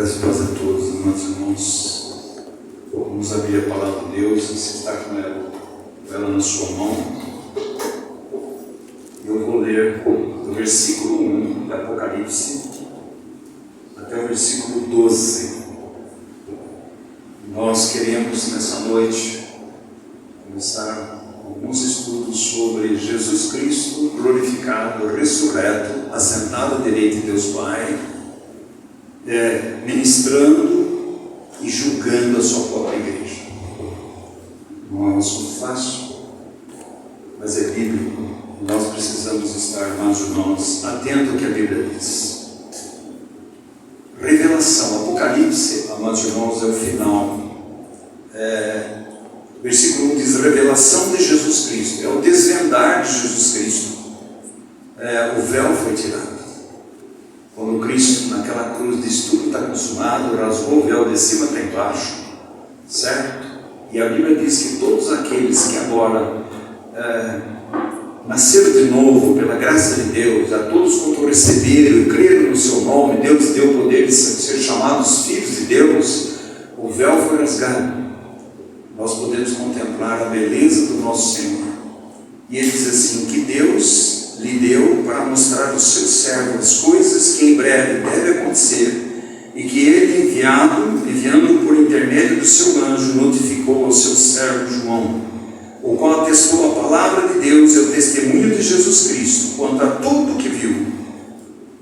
Graças a Deus a todos, amados irmãos. Vamos abrir a palavra de Deus. Você está com ela na sua mão. Eu vou ler do versículo 1 do Apocalipse até o versículo 12. Nós queremos nessa noite começar alguns estudos sobre Jesus Cristo glorificado, ressurreto, assentado à direita de Deus Pai, ministrando e julgando a sua própria igreja. Não é um assunto fácil, mas é bíblico. Nós precisamos estar, amados irmãos, atentos ao que a Bíblia diz. Revelação, Apocalipse, amados irmãos, é o final. Versículo 1 diz: revelação de Jesus Cristo, é o desvendar de Jesus Cristo. O véu foi tirado. Quando Cristo, naquela cruz, disse: tudo está consumado, rasgou o véu de cima até embaixo, certo? E a Bíblia diz que todos aqueles que agora nasceram de novo pela graça de Deus, a todos quanto receberam e creram no seu nome, Deus deu o poder de ser chamados filhos de Deus. O véu foi rasgado. Nós podemos contemplar a beleza do nosso Senhor. E ele diz assim: que Deus lhe deu para mostrar aos seus servos as coisas que em breve devem acontecer, e que ele, enviando por intermédio do seu anjo, notificou ao seu servo João, o qual atestou a palavra de Deus e o testemunho de Jesus Cristo quanto a tudo o que viu.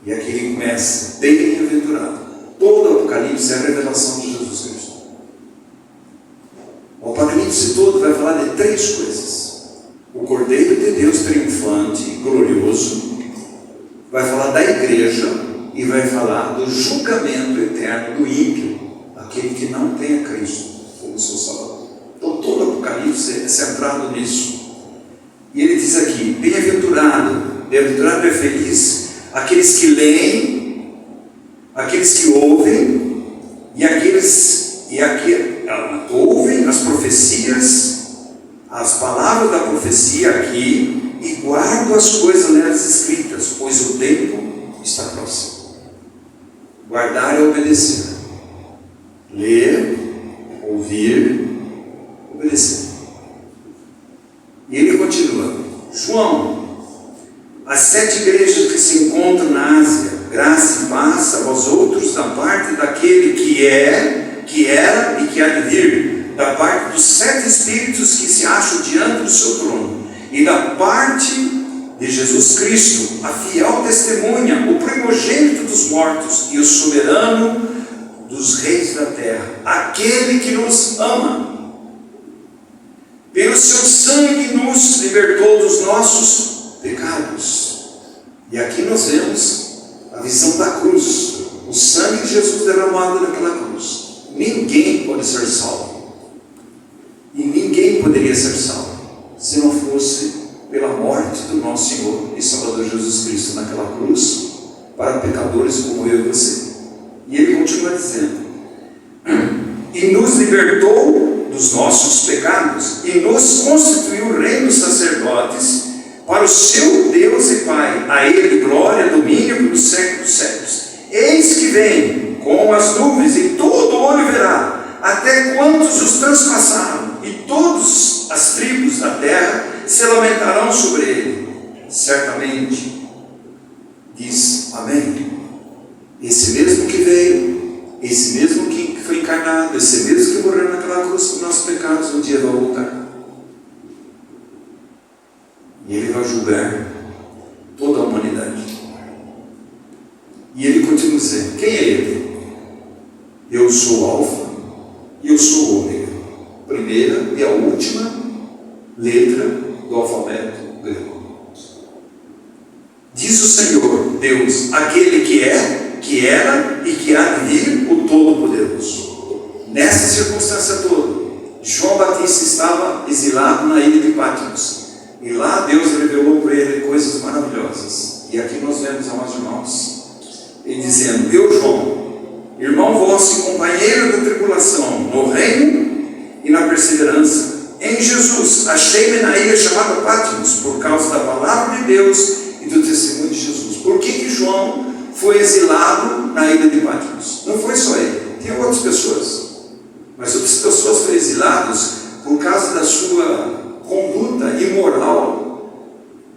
E aqui ele começa: bem-aventurado. Todo o Apocalipse é a revelação de Jesus Cristo. O Apocalipse todo vai falar de três coisas: o Cordeiro de Deus triunfante, glorioso, vai falar da igreja e vai falar do julgamento eterno do ímpio, aquele que não tem a Cristo como seu Salvador. Então todo o Apocalipse é centrado nisso. E ele diz aqui: bem-aventurado, bem-aventurado é feliz aqueles que leem, aqueles que ouvem e aqueles que ouvem as profecias, as palavras da profecia aqui, e guardam as coisas nelas escritas, pois o tempo está próximo. Guardar é obedecer. Ler, ouvir, obedecer. E ele continua: João, as 7 igrejas que se encontram na Ásia, graça e paz a vós outros da parte daquele que é, que era e que há de vir, da parte dos 7 espíritos que se acham diante do seu trono, e da parte de Jesus Cristo, a fiel testemunha, o primogênito dos mortos e o soberano dos reis da terra, aquele que nos ama, pelo seu sangue nos libertou dos nossos pecados. E aqui nós vemos a visão da cruz, o sangue de Jesus derramado naquela cruz. Ninguém pode ser salvo. E ninguém poderia ser salvo se não fosse pela morte do nosso Senhor e Salvador Jesus Cristo naquela cruz, para pecadores como eu e você. E ele continua dizendo: e nos libertou dos nossos pecados, e nos constituiu reinos sacerdotes para o seu Deus e Pai. A ele glória, domínio pelos séculos dos séculos. Eis que vem com as nuvens, e todo olho verá, até quantos os transpassaram, e todas as tribos da terra se lamentarão sobre ele. Certamente, diz amém. Esse mesmo que veio, esse mesmo que foi encarnado, esse mesmo que morreu naquela cruz por nossos pecados, um dia vai voltar. E ele vai julgar toda a humanidade. E ele continua dizendo: quem é ele? Eu sou o Alfa e eu sou o Ômega, primeira e a última letra do alfabeto grego. Diz o Senhor Deus, aquele que é, que era e que há de vir, o Todo-Poderoso. Nessa circunstância toda, João Batista estava exilado na ilha de Patmos, e lá Deus revelou para ele coisas maravilhosas. E aqui nós vemos, amados irmãos, ele dizendo: eu, João, irmão vosso e companheiro da tribulação, no reino e na perseverança em Jesus, achei-me na ilha chamada Patmos, por causa da palavra de Deus e do testemunho de Jesus. Por que João foi exilado na ilha de Patmos? Não foi só ele. outras pessoas. Mas outras pessoas foram exiladas por causa da sua conduta imoral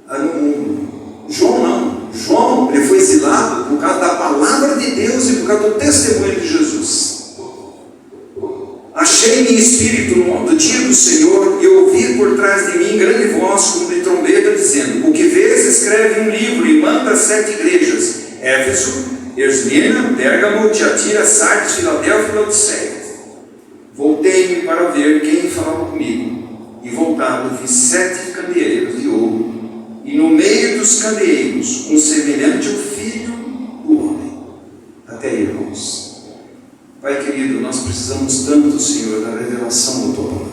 no mundo. João não. João, ele foi exilado por causa da palavra de Deus e por causa do testemunho de Jesus. Achei em espírito no dia do Senhor e ouvi por trás de mim grande voz como de trombeta dizendo: o que vês, escreve um livro e manda às 7 igrejas: Éfeso, Esmirna, Pérgamo, Tiatira, Sardes, Filadélfia e Laodiceia. Voltei-me para ver quem falava comigo, e voltado vi 7 candeeiros de ouro, e no meio dos candeeiros um semelhante ao Filho do Homem. Até aí, irmãos. Pai querido, nós precisamos tanto, Senhor, da revelação da Tua palavra,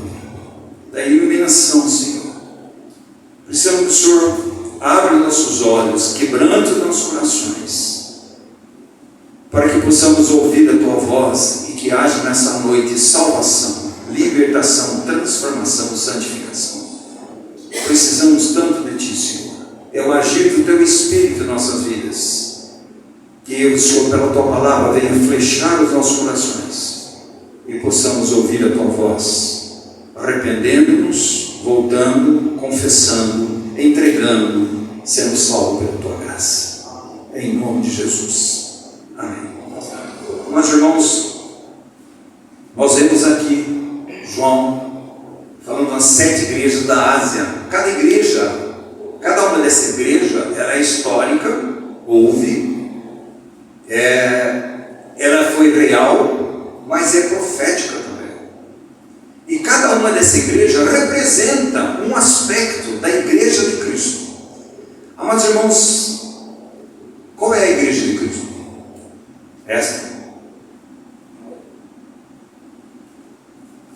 da iluminação, Senhor. Precisamos que o Senhor abra nossos olhos, quebrante nossos corações, para que possamos ouvir a Tua voz e que haja nessa noite salvação, libertação, transformação, santificação. Precisamos tanto de Ti, Senhor. É o agir do Teu Espírito em nossas vidas. Que o Senhor, pela Tua palavra, venha flechar os nossos corações e possamos ouvir a Tua voz, arrependendo-nos, voltando, confessando, entregando, sendo salvo pela Tua graça. Em nome de Jesus. Amém. Mas, irmãos, nós vemos aqui João falando das 7 igrejas da Ásia. Cada igreja, cada uma dessas igrejas, ela é histórica, houve. Ela foi real, mas é profética também. E cada uma dessa igreja representa um aspecto da igreja de Cristo. Amados irmãos, qual é a igreja de Cristo? Esta?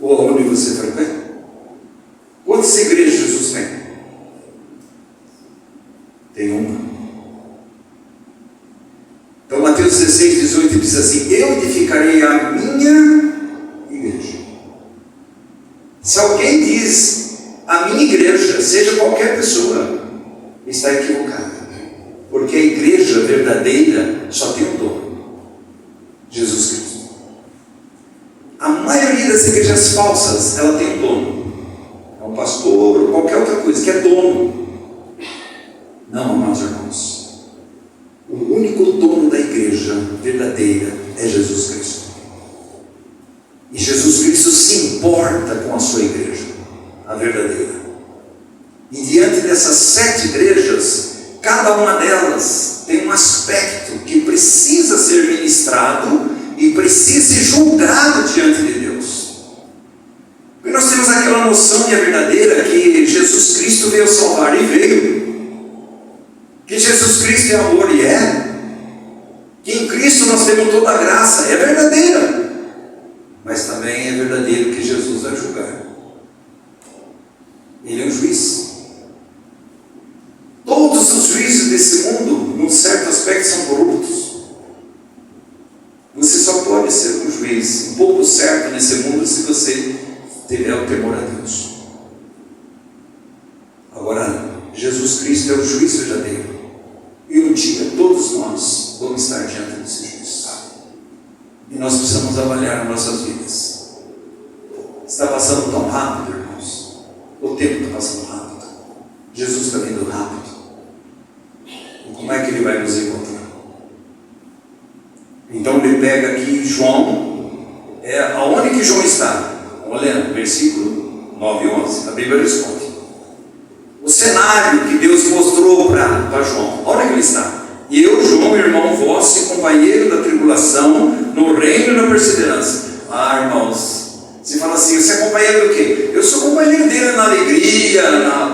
Ou onde você frequenta? Quantas igrejas Jesus tem? Tem uma. Então Mateus 16, 18 diz assim: eu edificarei a minha igreja. Se alguém diz a minha igreja, seja qualquer pessoa, está equivocado, porque a igreja verdadeira só tem um dono: Jesus Cristo. A maioria das igrejas falsas, ela tem um dono, é um pastor ou qualquer outra coisa que é dono. Não, amados irmãos, o único dono da igreja verdadeira é Jesus Cristo. E Jesus Cristo se importa com a sua igreja, a verdadeira. E diante dessas 7 igrejas, cada uma delas tem um aspecto que precisa ser ministrado e precisa ser julgado diante de Deus. Porque nós temos aquela noção que é verdadeira, que Jesus Cristo veio salvar e veio. Que Jesus Cristo é amor e é. Que em Cristo nós temos toda a graça, é verdadeira. Mas também é verdadeiro que Jesus vai julgar. Ele é um juiz. Todos os juízes desse mundo, num certo aspecto, são corruptos. Você só pode ser um juiz um pouco certo nesse mundo se você tiver o temor a Deus. Agora, Jesus Cristo é o juiz verdadeiro. E um dia todos nós vamos estar diante desse juiz. E nós precisamos avaliar as nossas vidas. Está passando tão rápido, irmãos. O tempo está passando rápido. Jesus está vindo rápido. E como é que Ele vai nos encontrar? Então Ele pega aqui João. Aonde que João está? Vamos ler, versículo 9 e 11. A Bíblia responde. O cenário que Deus mostrou para João. Olha que ele está. E eu, João, irmão vosso e companheiro da tribulação, no reino e na perseverança. Ah, irmãos, você fala assim, você é companheiro do quê? Eu sou companheiro dele na alegria,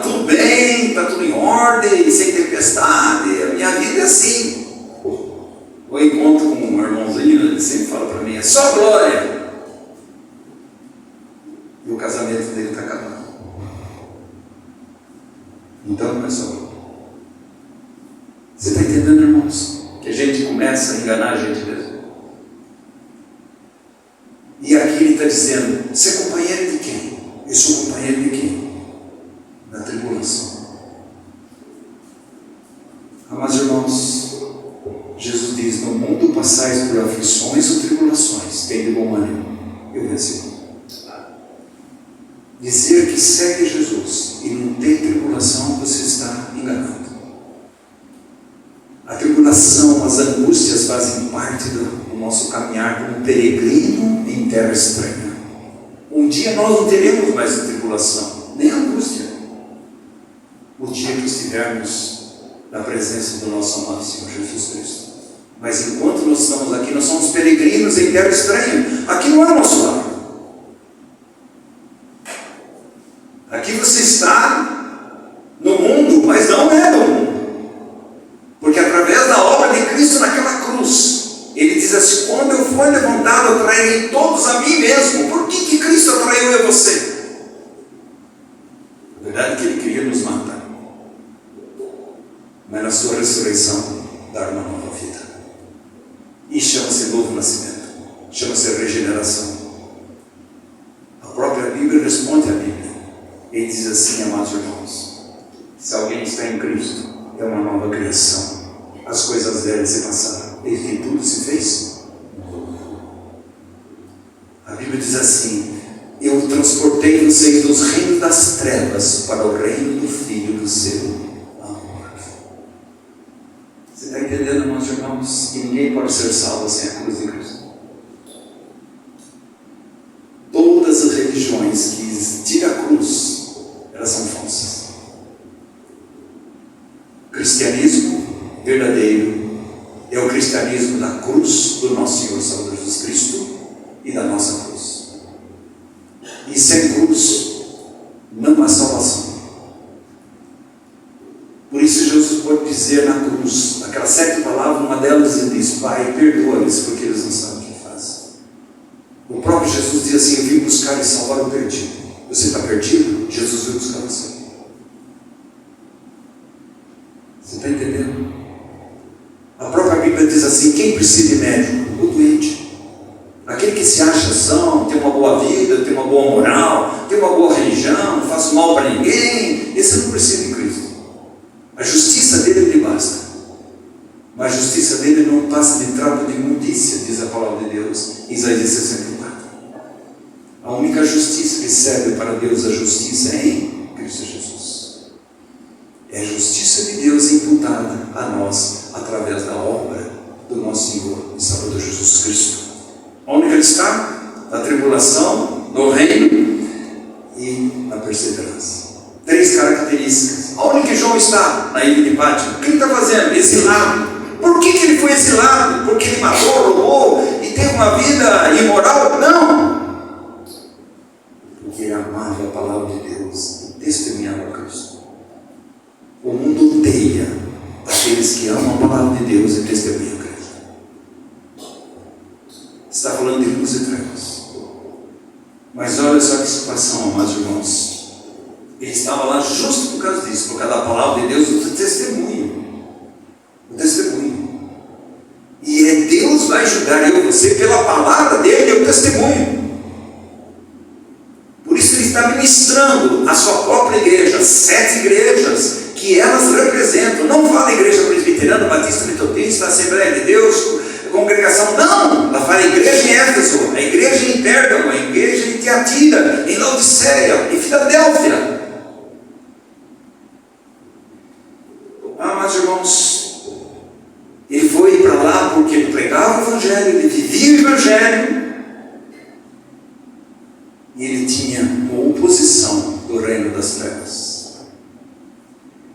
tudo bem, está tudo em ordem, sem tempestade. A minha vida é assim. Eu encontro com um irmãozinho, ele sempre fala para mim, é só glória. E o casamento dele está acabando. Então não é só glória. Você está entendendo, irmãos? Que a gente começa a enganar a gente mesmo. E aqui ele está dizendo, você é companheiro de quem? Eu sou companheiro de quem? Da tribulação. Amados irmãos, Jesus diz, no mundo passais por aflições ou tribulações, tem de bom ânimo. dizer que segue Jesus e não tem tribulação, você está enganando. A tribulação, as angústias fazem parte do nosso caminhar como peregrino em terra estranha. Um dia nós não teremos mais a tribulação, nem a angústia. O dia que estivermos na presença do nosso amado Senhor Jesus Cristo. Mas enquanto nós estamos aqui, nós somos peregrinos em terra estranha. Aqui não é nosso lar. Aqui você está no mundo, mas não é do mundo. Porque através da obra de Cristo naquela cruz, Ele diz assim: quando eu for levantado, atrairei todos a mim mesmo. Por que Cristo atraiu eu e você? A verdade é que Ele queria nos matar, mas na sua ressurreição dar uma nova vida. E chama-se novo nascimento, chama-se regeneração. A própria Bíblia responde à Bíblia. Ele diz assim, amados irmãos: se alguém está em Cristo, é uma nova criação. As coisas velhas se passaram, eis que tudo se fez novo. A Bíblia diz assim: eu transportei vocês dos reinos das trevas para o reino do Filho do seu amor. Você está entendendo, meus irmãos, que ninguém pode ser salvo sem a cruz de Cristo? Todas as religiões que tiram a cruz, elas são falsas. O cristianismo verdadeiro é o cristianismo da cruz do nosso Senhor Salvador Jesus Cristo e da nossa cruz. E sem cruz não há salvação. Por isso Jesus pode dizer na cruz, aquelas 7 palavras, uma delas ele diz: Pai, perdoa-lhes porque eles não sabem o que fazem. O próprio Jesus diz assim: eu vim buscar e salvar o perdido. Você está perdido? Jesus veio buscar você. Você está entendendo? A própria Bíblia diz assim: quem precisa de médico? O doente. Aquele que se acha são, tem uma boa vida, tem uma boa moral, tem uma boa religião, não faz mal para ninguém, esse não precisa de Cristo. A justiça dele lhe basta. Mas a justiça dele não passa de trapo de imundícia, diz a palavra de Deus, em Isaías 64. A única justiça que serve para Deus, a justiça é em Cristo Jesus. É a justiça de Deus imputada a nós através da obra do nosso Senhor e Salvador Jesus Cristo. Onde ele está? Na tribulação, no reino e na perseverança. 3 características. Onde que João está? Na ilha de Pátimo. O que ele está fazendo? Exilado. Por que ele foi exilado? Porque ele matou, roubou e teve uma vida imoral? Não. Porque ele amava a palavra de Deus e testemunhava Cristo. O mundo odeia aqueles que amam a palavra de Deus e testemunham Cristo. Está falando de luz e trevas. Mas olha só que situação, amados irmãos. Ele estava lá justo por causa disso, por causa da palavra de Deus, o testemunho. O testemunho. E é Deus vai julgar eu e você pela palavra dele, é o testemunho. Por isso ele está ministrando a sua própria igreja, 7 igrejas, que elas representam. Não fala igreja presbiteriana, batista, metodista, Assembleia de Deus, congregação, não. Ela fala igreja em Éfeso, a igreja em Pérgamo, a igreja em Tiatira, em Laodiceia, em Filadélfia. Amados irmãos, ele foi para lá porque ele pregava o Evangelho, ele vivia o Evangelho, e ele tinha uma oposição do reino das trevas.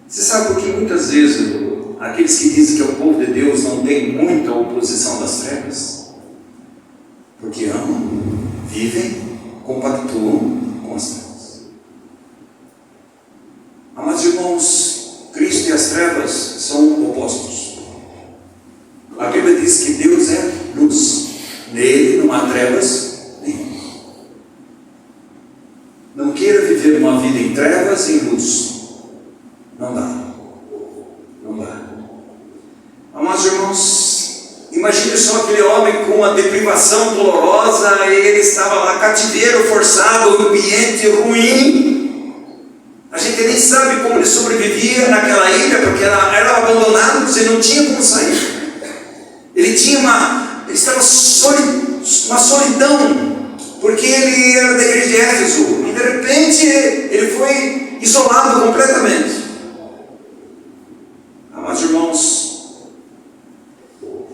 Você sabe por que muitas vezes aqueles que dizem que é o povo de Deus não tem muita oposição das trevas? Porque amam, vivem, compactuam com as trevas. Amados irmãos, Cristo e as trevas são opostos. A Bíblia diz que Deus é luz. Nele não há trevas nenhuma. Não queira viver uma vida em trevas e em luz. Não dá. Não dá. Amados irmãos, imagine só aquele homem com uma deprivação dolorosa, ele estava lá, cativeiro forçado, ambiente ruim. A gente nem sabe como ele sobrevivia naquela ilha, porque era abandonado, você não tinha como sair. Ele estava uma solidão, porque ele era da igreja de Éfeso, ele repente ele foi isolado completamente. Mas, irmãos,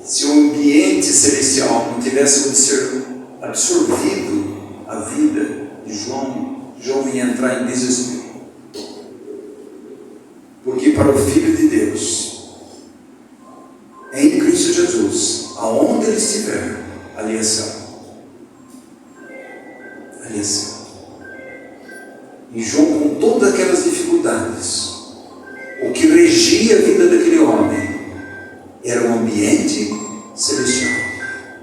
se o ambiente celestial não tivesse absorvido a vida de João ia entrar em desespero. Porque para o Filho de Deus, em Cristo Jesus, aonde ele estiver, ali é céu. Ali é céu. E João, com todas aquelas dificuldades, o que regia a vida daquele homem era um ambiente celestial,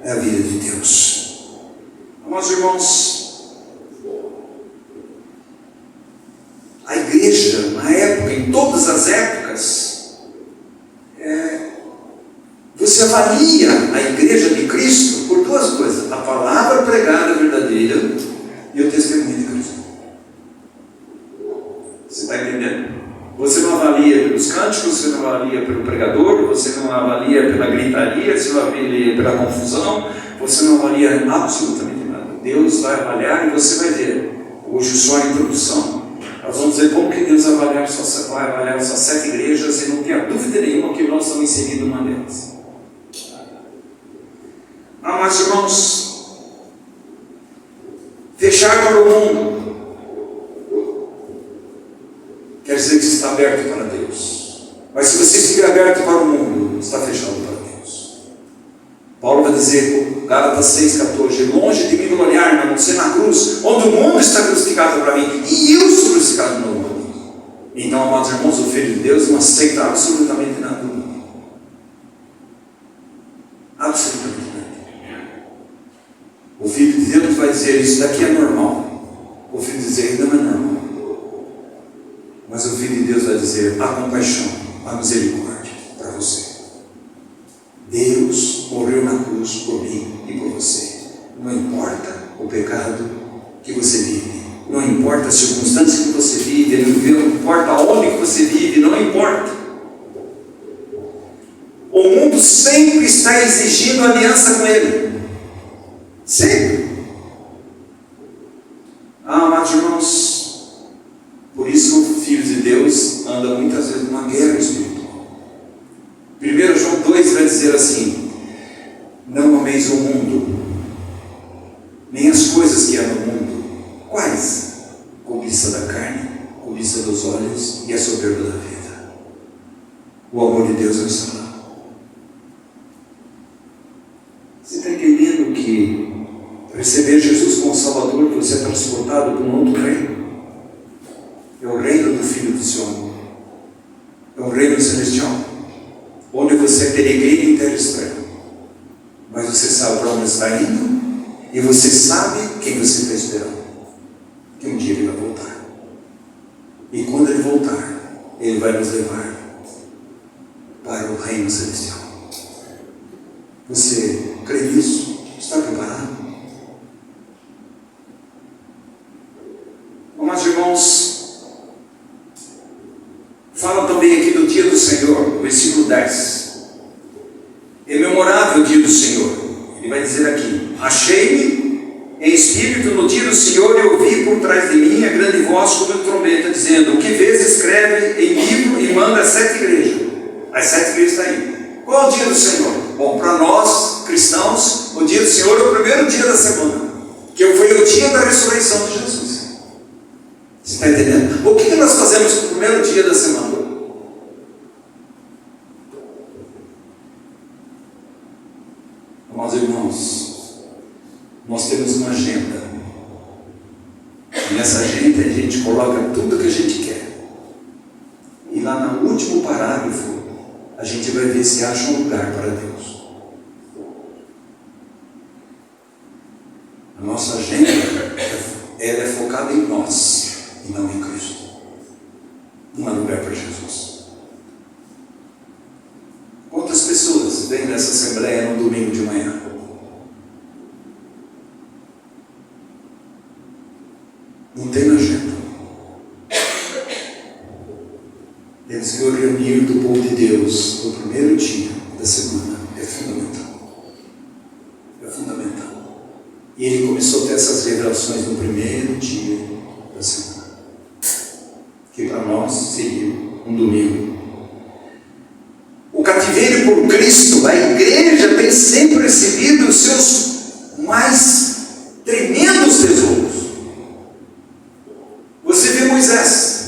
é a vida de Deus. Amados irmãos, a igreja, na época, em todas as épocas, você avalia a igreja de Cristo por duas coisas: a palavra pregada verdadeira e o testemunho de Cristo. Você está entendendo? Você não avalia pelos cânticos, você não avalia pelo pregador, você não avalia pela gritaria, você não avalia pela confusão, você não avalia absolutamente nada. Deus vai avaliar e você vai ver. Hoje só a introdução. Nós vamos dizer como que Deus vai avaliar só 7 igrejas e não tenha dúvida nenhuma que nós estamos inseridos numa delas. Mas irmãos, fechar para o mundo quer dizer que você está aberto para Deus. Mas se você estiver aberto para o mundo, está fechado para Deus. Paulo vai dizer, Gálatas 6,14: longe de mim do olhar, não ser na cruz, onde o mundo está crucificado para mim, e eu sou crucificado no mundo. Então, amados irmãos, o Filho de Deus não aceita absolutamente nada do mundo. Absolutamente nada. O Filho de Deus vai dizer, isso daqui é normal. O Filho de Deus não é normal. Mas o Filho de Deus vai dizer, a compaixão, a misericórdia para você. Deus morreu na cruz por mim e por você. Não importa o pecado que você vive, não importa a circunstância que você vive, não importa onde que você vive, não importa. O mundo sempre está exigindo aliança com Ele. Sempre. Amados irmãos, por isso o Filho de Deus anda muitas vezes numa guerra espiritual. 1 João 2 vai dizer assim: não ameis o mundo, nem as coisas que há no mundo. Quais? Cobiça da carne, cobiça dos olhos e a soberba da vida. O amor de Deus não está lá. Você está entendendo que receber Jesus como Salvador, você é transportado para um outro reino? É o reino do Filho do seu amor. É o reino celestial, onde você é peregrino em terra estranha, mas você sabe para onde está indo, e você sabe quem você está esperando, que um dia ele vai voltar. E quando ele voltar, ele vai nos levar para o reino celestial. Você crê nisso? Está preparado? Mas irmãos, fala também aqui do dia do Senhor, versículo 10. É memorável o dia do Senhor. Ele vai dizer aqui: achei-me em espírito no dia do Senhor, e ouvi por trás de mim a grande voz como trombeta, dizendo: o que vês, escreve em livro e manda às 7 igrejas. As 7 igrejas estão aí. Qual é o dia do Senhor? Bom, para nós cristãos, o dia do Senhor é o primeiro dia da semana, que foi o dia da ressurreição de Jesus. Você está entendendo? O que nós fazemos no primeiro dia da semana? Amados irmãos, nós temos uma agenda. E nessa agenda a gente coloca tudo que a gente quer. E lá no último parágrafo, a gente vai ver se acha um lugar para Deus. A nossa agenda, ela é focada em nós e não em Cristo. Não há lugar para Jesus. Quantas pessoas vêm nessa assembleia no domingo de manhã? Não tem agenda. Eles que o reunir do povo de Deus no primeiro dia da semana é fundamental. É fundamental. E ele começou a ter essas revelações no primeiro dia da nós seria um domingo. O cativeiro por Cristo, a igreja tem sempre recebido os seus mais tremendos tesouros. Você vê Moisés.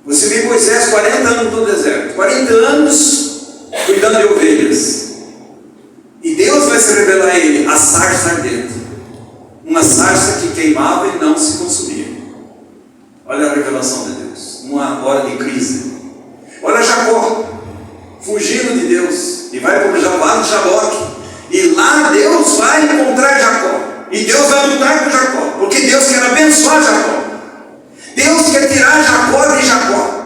Você vê Moisés 40 anos no deserto. 40 anos cuidando de ovelhas. E Deus vai se revelar a ele, a sarça ardente. Uma sarça que queimava e não se consumia. Olha a revelação de Deus. Uma hora de crise. Olha Jacó, fugindo de Deus. E vai para o vale de Jaboque. E lá Deus vai encontrar Jacó. E Deus vai lutar com Jacó. Porque Deus quer abençoar Jacó. Deus quer tirar Jacó de Jacó.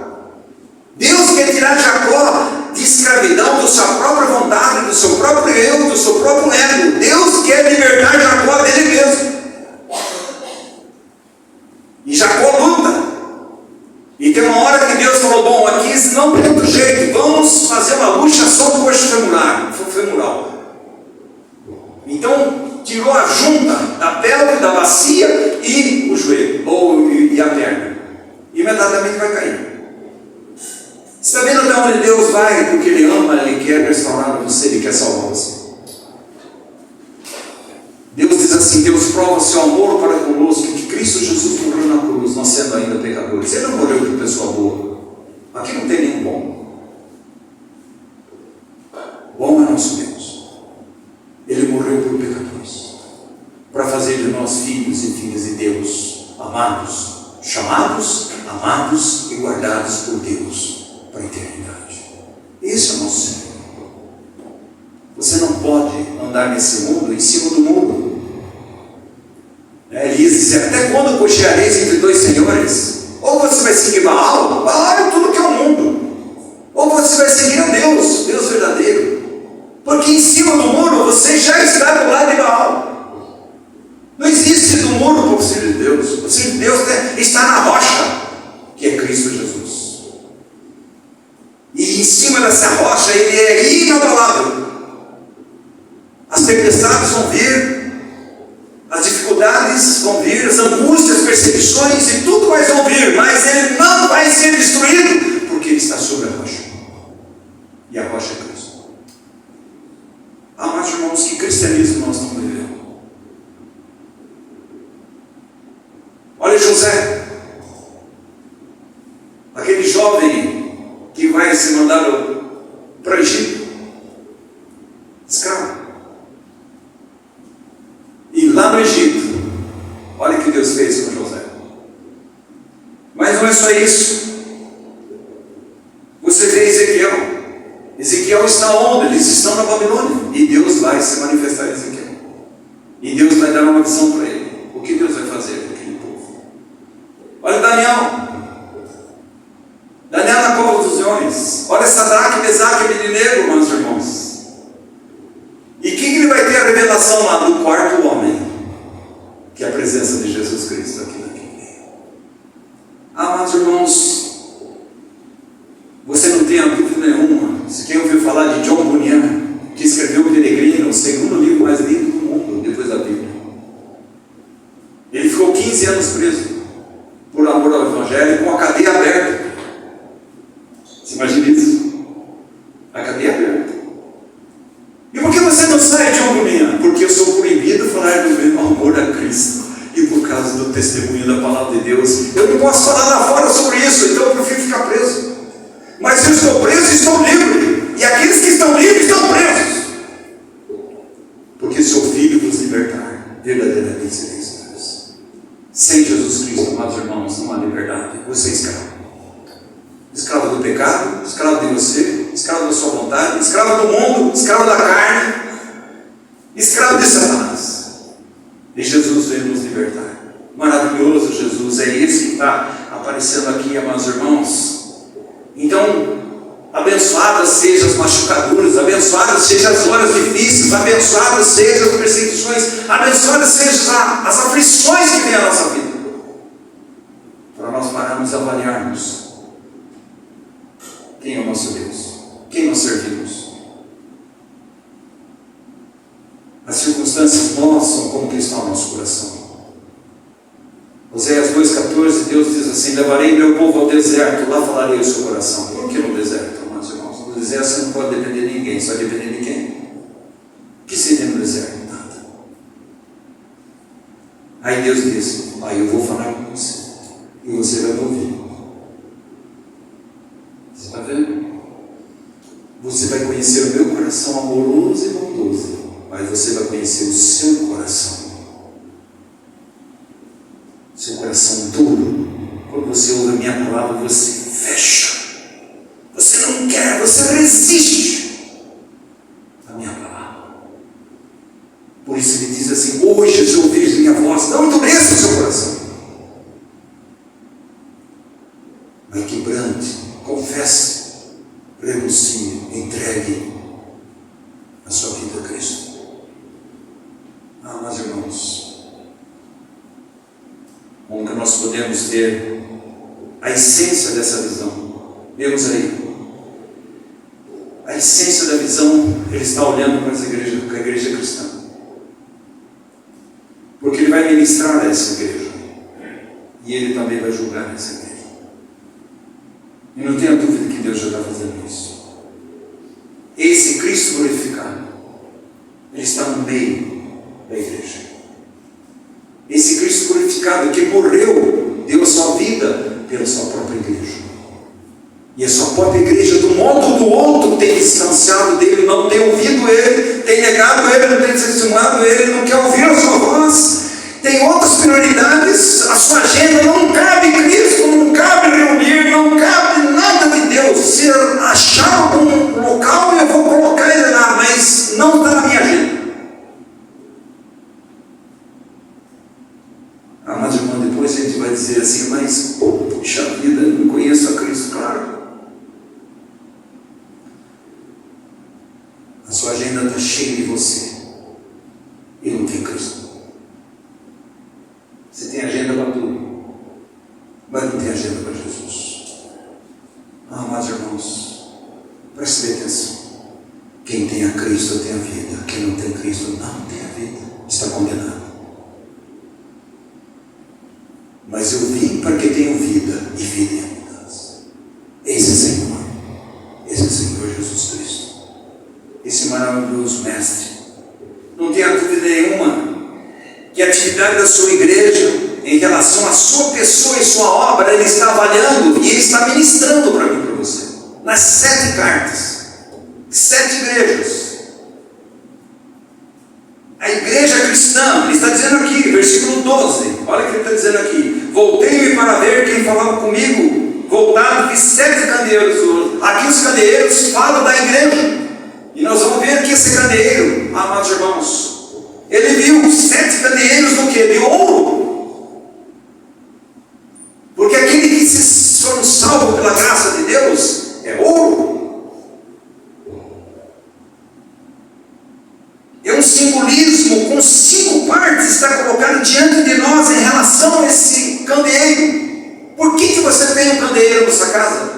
Deus quer tirar Jacó de escravidão, da sua própria vontade, do seu próprio eu, do seu próprio ego. Deus quer libertar Jacó dele mesmo. E Jacó luta. E tem uma hora que Deus falou, bom, aqui não tem outro jeito, vamos fazer uma luxação do coxo femoral. Então, tirou a junta da pelve, da bacia e o joelho, e a perna. Imediatamente vai cair. Você está vendo até onde Deus vai? Porque Ele ama, Ele quer restaurar você, Ele quer salvar você. Deus diz assim, Deus prova seu amor para conosco, que Cristo Jesus morreu na cruz, nós sendo ainda pecadores. Ele não morreu por pessoa boa. Aqui não tem nenhum bom. Bom é nosso Deus. Ele morreu por pecadores, para fazer de nós filhos e filhas de Deus, amados, chamados, amados e guardados por Deus para a eternidade. Esse é o nosso Senhor. Você não pode andar nesse mundo em cima do mundo. Elias dizia, até quando cocheareis entre dois senhores? Ou você vai seguir Baal, Baal é tudo que é o mundo, ou você vai seguir a Deus, Deus verdadeiro. Porque em cima do muro você já está do lado de Baal. Não existe do muro para o Filho de Deus. O Filho de Deus está na rocha, que é Cristo Jesus. E em cima dessa rocha ele é inabalável. As tempestades vão vir, as dificuldades vão vir, as angústias, as perseguições e tudo mais vão vir, mas ele não vai ser destruído, porque ele está sobre a rocha. E a rocha é Cristo. Amados irmãos, que cristianismo nós estamos vivendo? Olha José, aquele jovem que vai ser mandado para o Egito, escravo. E lá no Egito, olha o que Deus fez com José. Mas não é só isso. Você vê Ezequiel. Ezequiel está onde? Eles estão na Babilônia. E Deus vai se manifestar em Ezequiel. E Deus vai dar uma visão para ele. O que Deus vai fazer com aquele povo? Olha Daniel. Daniel na cova dos leões. Olha Sadraque, Mesaque e Abednego, meus irmãos. E quem ele vai ter a revelação lá do quarto homem? Que é a presença de Jesus Cristo aqui naquele meio. Amados irmãos, você não tem a dúvida nenhuma. Se quem ouviu falar de John Bunyan, que escreveu o Peregrino, o segundo livro mais lido do mundo, depois da Bíblia. Ele ficou 15 anos preso, por amor ao Evangelho, com a cadeia aberta. Você imagina isso? A cadeia aberta. E por que você não sai, John Bunyan? Porque eu sou proibido falar do meu amor a Cristo. E por causa do testemunho da palavra de Deus, eu não posso falar lá fora sobre isso, então eu prefiro ficar preso. Mas se eu estou preso, estou livre. E aqueles que estão livres estão presos. Porque se o Filho vos libertar, verdadeiramente sereis livres. Sem Jesus Cristo, amados irmãos, não há liberdade. Você é escravo. Escravo do pecado, escravo de você, escravo da sua vontade, escravo do mundo, escravo da carne, escravo de Satanás. E Jesus veio nos libertar. Maravilhoso Jesus, é esse que está aparecendo aqui, amados irmãos. Então, abençoadas sejam as machucaduras, abençoadas sejam as horas difíceis, abençoadas sejam as perseguições, abençoadas sejam as aflições que vêm à nossa vida. Para nós pararmos e avaliarmos quem é o nosso Deus, quem nós servimos. As circunstâncias mostram como que está o nosso coração. Oséias 2,14, Deus diz assim: levarei meu povo ao deserto, lá falarei o seu coração. Por que no deserto, amados irmãos? No deserto você não pode depender de ninguém, só depender de quem? O que seria no deserto? Nada. Aí Deus diz: aí eu vou falar com você, e você vai me ouvir. Você está vendo? Você vai conhecer o meu coração amoroso e bondoso, mas você vai conhecer o seu coração. Seu coração duro. Quando você ouve a minha palavra, você fecha. Você não quer, você resiste à minha palavra. Por isso ele diz assim: hoje se ouvires minha voz, não endureça o seu coração, mas quebrante, confesse, renuncie, entregue a sua vida a Cristo. Meus irmãos, como que nós podemos ter a essência dessa visão? Vemos aí, a essência da visão. Ele está olhando para a igreja cristã, porque ele vai ministrar a essa igreja, e ele também vai julgar essa igreja. E não tenha dúvida que Deus já está fazendo isso. Esse Cristo glorificado, ele está no meio da igreja. Esse Cristo glorificado que morreu, deu a sua vida pela sua própria igreja. E a sua própria igreja, do modo do outro, tem distanciado dele, não tem ouvido ele, tem negado ele, não tem testemunhado ele, não quer ouvir a sua voz, tem outras prioridades, a sua agenda não cabe Cristo, não cabe reunir, não cabe nada de Deus. Se achar algum local, eu vou colocar ele lá, mas não está na minha agenda. Mas irmão, depois a gente vai dizer assim: mas puxa vida, eu não conheço a Cristo. Claro, a sua agenda está cheia de você e não tem Cristo. Você tem agenda para tudo, mas não tem agenda para Jesus. Mas irmãos, preste bem atenção: quem tem a Cristo tem a vida, quem não tem Cristo não tem a vida, está condenado. Mas eu vim para que tenham vida, e vida em abundância. Esse Senhor, esse Senhor Jesus Cristo, esse maravilhoso Mestre. Não tenha dúvida nenhuma que a atividade da sua igreja, em relação à sua pessoa e sua obra, ele está avaliando e ele está ministrando para mim e para você. Nas 7 cartas, 7 igrejas. A igreja cristã, ele está dizendo aqui, versículo 12, olha o que ele está dizendo aqui: voltei-me para ver quem falava comigo, voltado, vi 7 candeeiros. Aqui os candeeiros falam da igreja, e nós vamos ver que esse candeeiro, amados irmãos, ele viu 7 candeeiros do que? De ouro. Porque aquele que se foram salvos pela graça de Deus é ouro. É um simbolismo com 5 partes está colocado diante de nós em relação a esse candeeiro. Por que você tem um candeeiro na sua casa?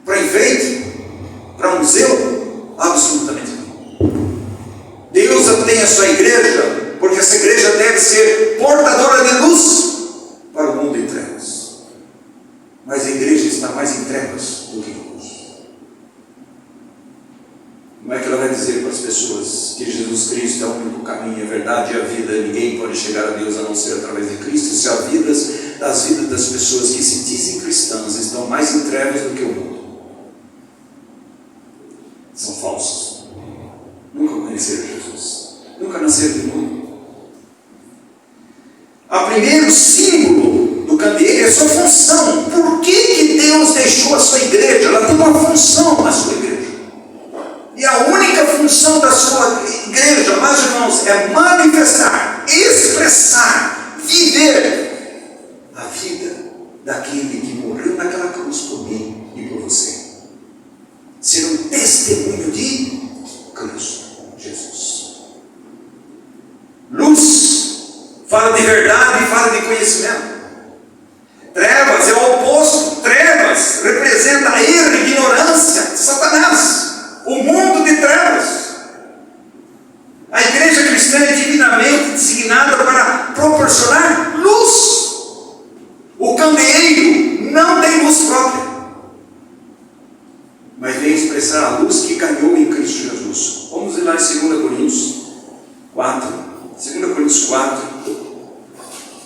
Para enfeite? Para museu? Absolutamente não. Deus tem a sua igreja, porque essa igreja deve ser portadora de luz para o mundo em trevas. Mas a igreja está mais em trevas do que em luz. Como é que ela vai dizer para as pessoas que Jesus Cristo é o único caminho, a verdade e a vida? Ninguém pode chegar a Deus a não ser através de Cristo. Se as vidas das pessoas que se dizem cristãs estão mais em trevas do que o mundo, são falsos. Nunca conheceram Jesus, nunca nasceram de novo. O primeiro símbolo do candeeiro é a sua função. Por que Deus deixou a sua igreja? Ela tem uma função, a sua igreja. E a única função da sua igreja, meus irmãos, é manifestar, expressar, viver a vida daquele que morreu naquela cruz por mim e por você. Ser um testemunho de Cristo Jesus. Luz fala de verdade e fala de conhecimento. Trevas é o oposto. Trevas representa erro, ignorância, Satanás. O mundo de trevas. A igreja cristã é divinamente designada para proporcionar luz. O candeeiro não tem luz própria, mas vem expressar a luz que ganhou em Cristo Jesus. Vamos lá em 2 Coríntios 4, 2 Coríntios 4,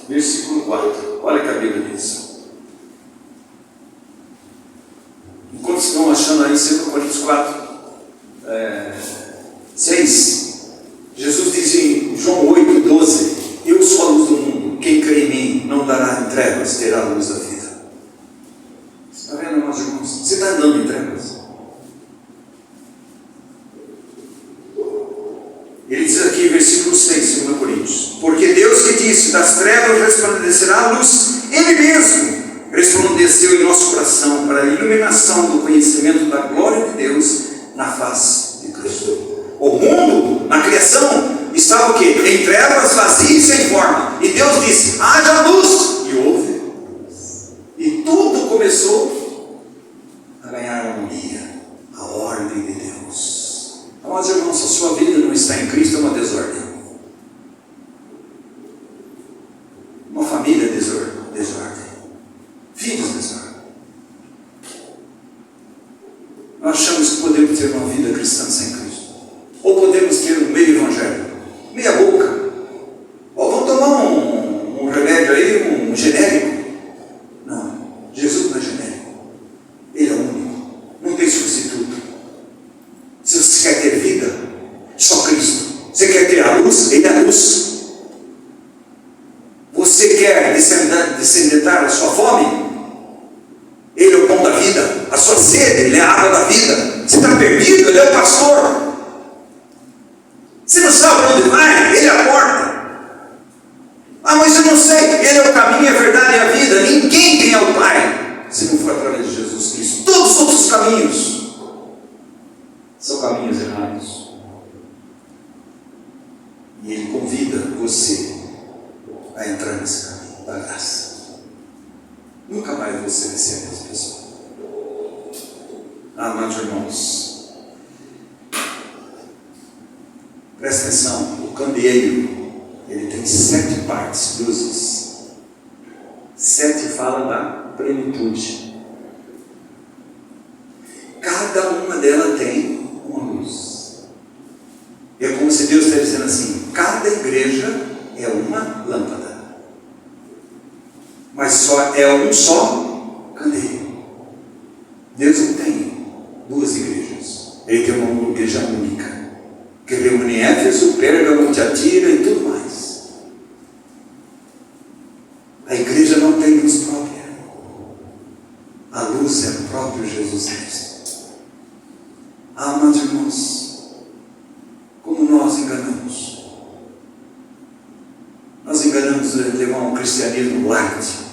versículo 4. Olha que a Bíblia diz. Enquanto estão achando aí 2 Coríntios 4, 6, Jesus diz em João 8, 12: eu sou a luz do mundo, quem crê em mim não dará em trevas, terá a luz da vida. Você está vendo, meus irmãos? Você está andando em trevas? Ele diz aqui, versículo 6, 2 Coríntios: porque Deus que disse, das trevas resplandecerá a luz, Ele mesmo resplandeceu em nosso coração para a iluminação do conhecimento da glória de Deus na face de Cristo. O mundo, na criação, estava o quê? Em trevas, vazio e sem forma. E Deus disse, haja luz, e houve. E tudo começou a ganhar harmonia, a ordem de Deus. Amados irmãos, se a sua vida não está em Cristo, é uma desordem. Uma família desordem. Filhos desordem. Nós achamos que podemos ter uma vida cristã sem Cristo. Ou podemos ter um meio evangelho, meia boca. Ou vamos tomar um remédio aí, um genérico. Não, Jesus não é genérico. Ele é único. Não tem substituto. Se você quer ter vida, só Cristo. Você quer ter a luz, Ele é a luz. Você quer descendentar a sua fome? Ele é o pão da vida. A sua sede, Ele é a água da vida. Você está perdido, Ele é o pastor. Você não sabe para onde vai? Ele é a porta. Ah, mas eu não sei. Ele é o caminho, a verdade e a vida. Ninguém vem ao Pai se não for através de Jesus Cristo. Todos os outros caminhos são caminhos errados. E Ele convida você a entrar nesse caminho da graça. Nunca mais você vai ser a mesma pessoa. Amados irmãos, presta atenção, o candeeiro, ele tem 7 partes, luzes. 7 fala da plenitude. Cada uma delas tem uma luz. É como se Deus estivesse dizendo assim, cada igreja é uma lâmpada. Mas só é um só candeeiro. Deus não tem 2 igrejas. Ele tem uma igreja única, que reúne Éfeso, Pérgamo, Tiatira e tudo mais. A igreja não tem luz própria. A luz é o próprio Jesus Cristo. Amados irmãos, como nós enganamos. Nós enganamos de levar um cristianismo light.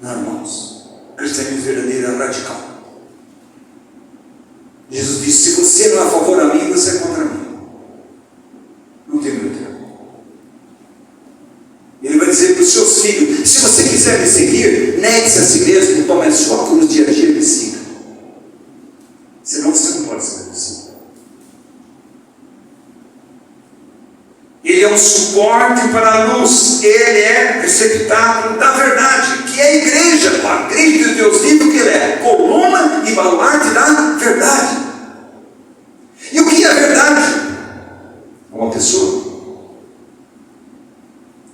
Não, irmãos, o cristianismo verdadeiro é radical. Jesus disse, se você não é a favor a mim, você é contra mim. Não tem meio termo. Ele vai dizer para os seus filhos, se você quiser me seguir, negue-se a si mesmo, tome a sua cruz dia a dia e me siga. Senão você não pode ser assim. Ele é um suporte para a luz. Ele é receptáculo da verdade, que é a igreja de Deus vivo, que Ele é coluna e baluarte da verdade. E o que é a verdade? Uma pessoa.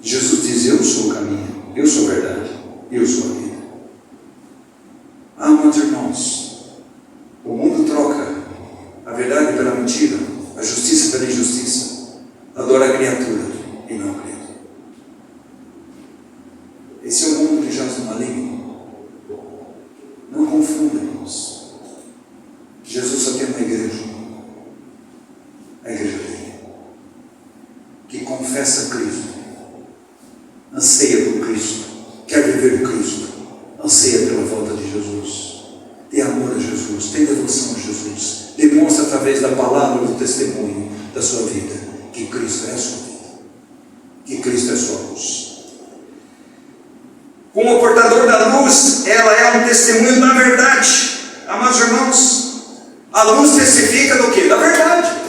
Jesus diz, eu sou o caminho, eu sou a verdade, eu sou a vida. Amados irmãos, o mundo troca a verdade pela mentira, a justiça pela injustiça. Adora a criatura e não a criatura. Esse é o mundo que jaz no maligno. Não confunda, irmãos. Jesus só tem uma igreja. A igreja dele. Que confessa Cristo. Anseia por Cristo. Quer viver Cristo. Anseia pela volta de Jesus. Tem amor a Jesus. Tem devoção a Jesus. Demonstra através da palavra, do testemunho da sua vida, que Cristo é a sua vida, que Cristo é a sua luz. Como portador da luz, ela é um testemunho da verdade. Amados irmãos, a luz testifica do quê? Da verdade.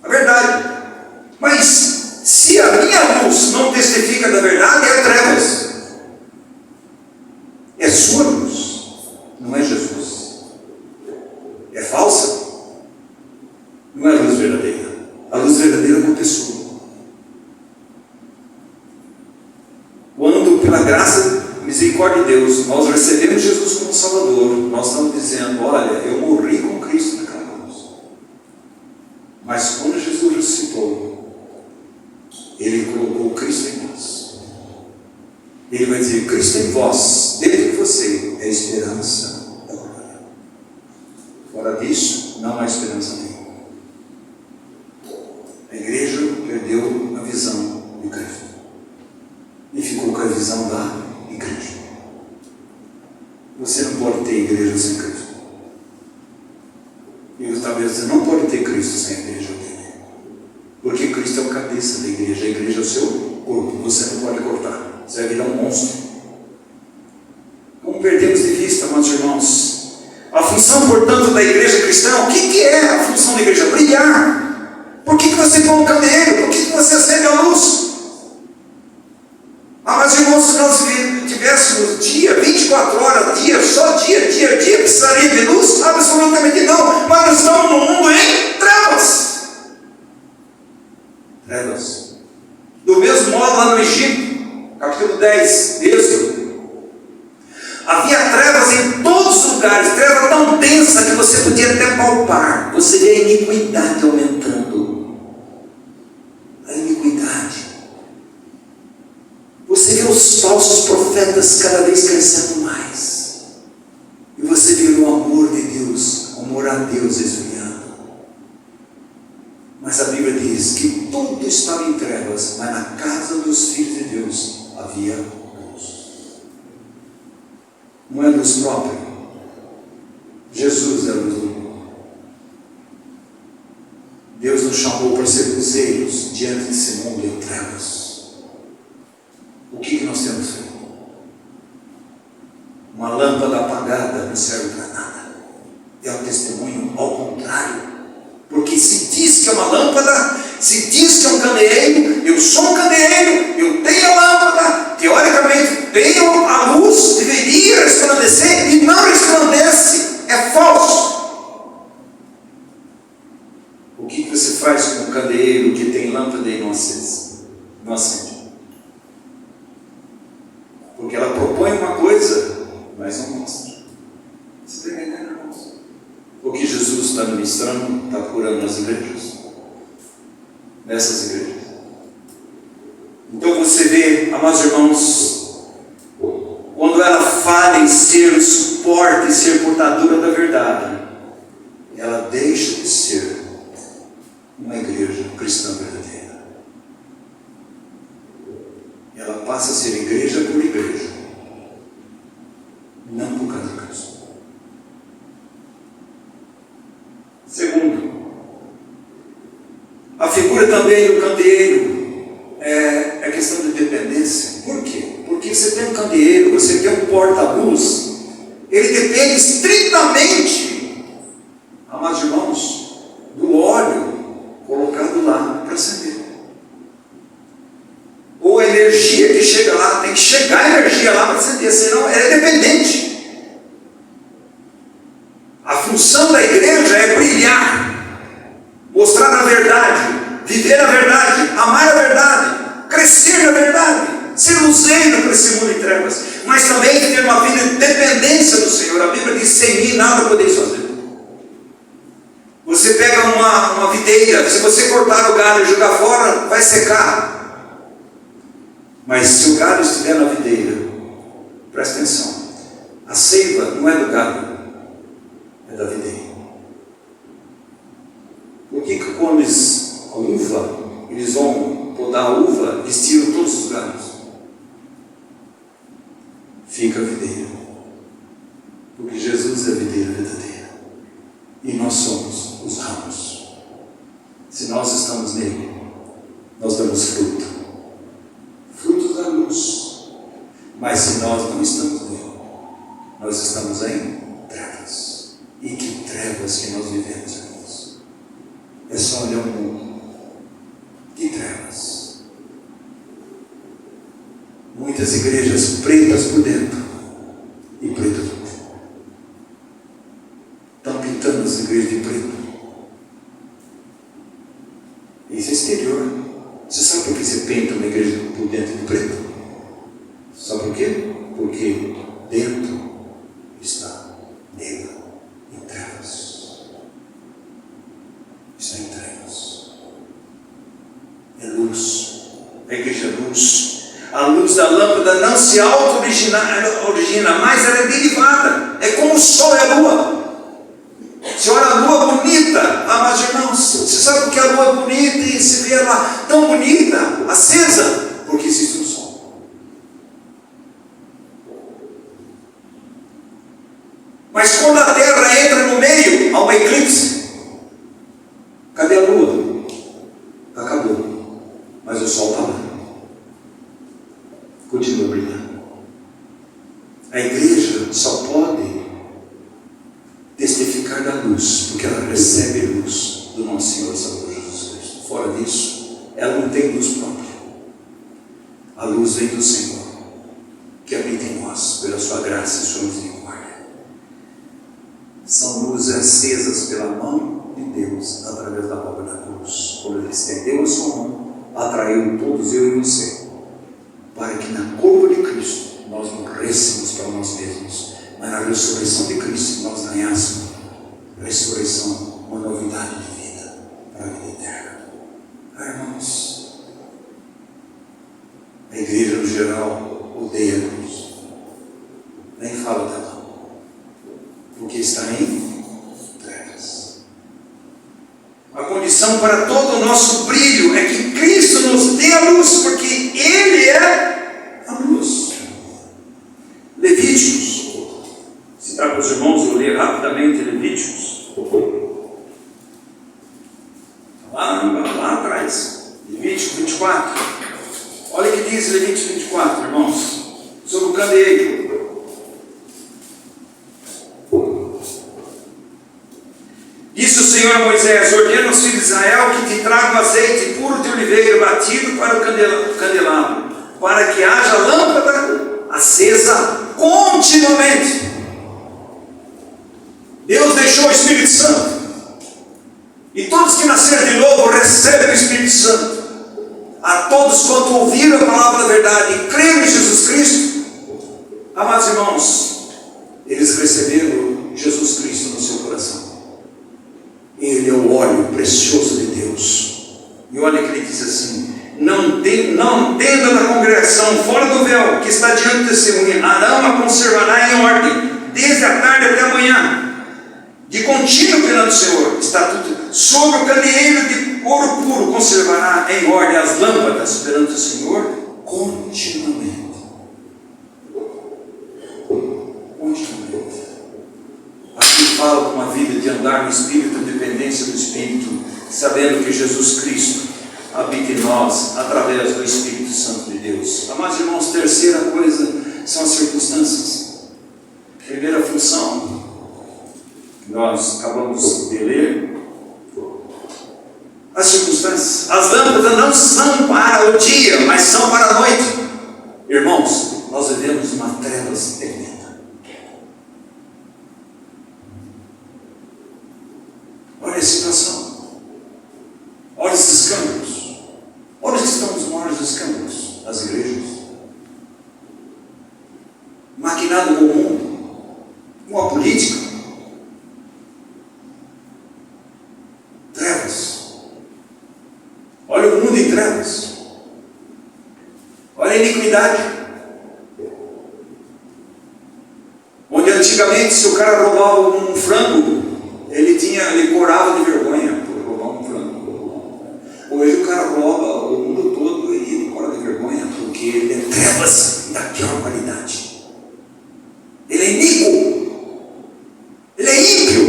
A verdade. Mas Se a minha luz não testifica da verdade, é trevas. É sua luz, não é Jesus. É falsa, não é a luz verdadeira. A luz verdadeira é uma pessoa. Quando, pela graça e misericórdia de Deus, nós recebemos Jesus como Salvador, nós estamos dizendo: olha, eu morri com Cristo naquela cruz. Mas quando Jesus ressuscitou, Ele colocou Cristo em nós. Ele vai dizer: Cristo em vós, dentro de você, é a esperança da glória. Fora disso, não há esperança nenhuma. A igreja perdeu a visão de Cristo e ficou com a visão da igreja. Você não pode ter igreja sem Cristo. E talvez você não pode ter Cristo sem a igreja dele. Porque Cristo é o cabeça da igreja. A igreja é o seu corpo. Você não pode cortar. Você vai virar um monstro. Como perdemos de vista, amados irmãos, a função, portanto, da igreja cristã, o que é a função da igreja? Brilhar. Por que você põe um candeeiro? Por que você acende a luz? Mas irmãos, se nós tivéssemos dia, 24 horas, só dia, precisaria de luz? Absolutamente não. Mas nós estamos no mundo em trevas. Trevas. Do mesmo modo, lá no Egito, capítulo 10, Êxodo, havia trevas em todos os lugares, treva tão densa que você podia até palpar. Você vê a iniquidade aumentando. A iniquidade. Você vê os falsos profetas cada vez crescendo mais. E você vê o amor de Deus, o amor a Deus esfriando. Mas a Bíblia diz que tudo estava em trevas, mas na casa dos filhos de Deus havia luz. Não é luz própria. Jesus é a luz do mundo. Deus nos chamou para ser luzeiros diante desse mundo em trevas. O que nós temos feito? Uma lâmpada apagada não serve para nada. É um testemunho ao contrário. Porque se diz que é uma lâmpada, se diz que é um candeeiro, eu sou um candeeiro, eu tenho a lâmpada, teoricamente tenho a luz, deveria resplandecer e não resplandece. É falso. O que você faz com um candeeiro que tem lâmpada e não acende? Não acende. Porque ela propõe uma coisa, mas não mostra. Você está entendendo, irmãos? O que Jesus está ministrando, está curando nas igrejas? Nessas igrejas. Então você vê, amados irmãos, quando ela fala em ser o suporte, ser portadora da verdade, ela deixa de ser uma igreja cristã verdadeira. Ela passa a ser igreja por igreja, não por causa de Cristo. Segundo, a figura também do candeeiro é questão de dependência. Por quê? Porque você tem um candeeiro, você tem um porta-luz, ele depende estritamente, amados irmãos, do óleo colocado lá para acender. Ou a energia que chega lá, tem que chegar a energia lá para acender, senão é dependente. A função da igreja é brilhar, mostrar a verdade, viver a verdade, amar a verdade, crescer na verdade, ser luzeiro para esse mundo em trevas, mas também ter uma vida de dependência do Senhor. A Bíblia diz: sem mim nada podeis fazer. Você pega uma videira, se você cortar o galho e jogar fora, vai secar. Mas se o galho estiver na videira, presta atenção, a seiva não é do galho, é da videira. Por que quando a uva, eles vão podar a uva, eles tiram todos os galhos? Fica a videira. Porque Jesus é a videira verdadeira. E nós somos os ramos. Se nós estamos nele, nós damos fruto. Frutos da luz. Mas se nós não estamos nele, nós estamos em trevas. E que trevas que nós vivemos, irmãos. É só olhar o mundo. Que trevas. muitas igrejas pretas por dentro e pretas por dentro. Estão pintando as igrejas de preto. Isso é exterior. Você sabe por que você pinta uma igreja por dentro de preto? Sabe por quê? Porque dentro está negro, em trevas. Está em trevas. É luz. A igreja é luz. A luz da lâmpada não se auto-origina, mas ela é derivada. É como o sol e a lua. Se olha a lua bonita, amados irmãos, você sabe por que a lua é bonita e se vê ela tão bonita, acesa? Porque existe um sol. Mas quando a terra entra no meio, há uma eclipse. Cadê a lua? Acabou. Mas o sol está lá. Continua brilhando. A igreja só pode testificar da luz, porque ela recebe luz do nosso Senhor e Salvador Jesus Cristo. Fora disso, ela não tem luz própria. A luz vem do Senhor, que habita em nós, pela sua graça e sua misericórdia. São luzes acesas pela mão de Deus, através da obra da cruz. Quando Ele estendeu a sua mão, atraiu todos, eu e você, para que na corpo de Cristo nós morrêssemos para nós mesmos, mas na ressurreição de Cristo nós ganhássemos ressurreição, uma novidade de vida para a vida eterna. Irmãos, a igreja no geral odeia a cruz, nem fala dela, porque está em trevas. A condição para todo o nosso brilho é que Cristo nos dê a luz, porque Ele é a luz. Levíticos, citar para os irmãos, eu ler rapidamente Levíticos. Lá atrás, Levítico 24. Olha o que diz Levítico 24, irmãos, sobre o candeeiro. Disse o Senhor a Moisés: ordena aos filhos de Israel que te tragam azeite puro de oliveira batido para o candelabro, para que haja lâmpada acesa continuamente. Deus deixou o Espírito Santo, e todos que nasceram de novo recebem o Espírito Santo. A todos quanto ouviram a palavra da verdade e creram em Jesus Cristo, amados irmãos, eles receberam Jesus Cristo no seu coração. Ele é o óleo precioso de Deus. E olha que ele diz assim: não tenda na congregação fora do véu que está diante do testemunho, Arão a conservará em ordem desde a tarde até a manhã, de contínuo perante o Senhor. Está tudo sobre o candeeiro de ouro puro, conservará em ordem as lâmpadas perante o Senhor continuamente. Aqui fala de uma vida de andar no Espírito, dependência do Espírito, sabendo que Jesus Cristo habita em nós através do Espírito Santo de Deus. Amados irmãos, terceira coisa são as circunstâncias. Primeira função, nós acabamos de ler, as circunstâncias. As lâmpadas não são para o dia, mas são para a noite. Irmãos, nós vivemos uma trevas tremenda. Olha a situação, olha os escândalos, olha os que estão nos maiores escândalos das igrejas, maquinado com o mundo, com a política, trevas. Olha o mundo em trevas, olha a iniquidade, onde antigamente se o cara roubava um frango, ele corava de vergonha por roubar um frango. Hoje o cara rouba o mundo todo e ele cora de vergonha, porque ele é trevas da pior qualidade. Ele é iníquo, ele é ímpio,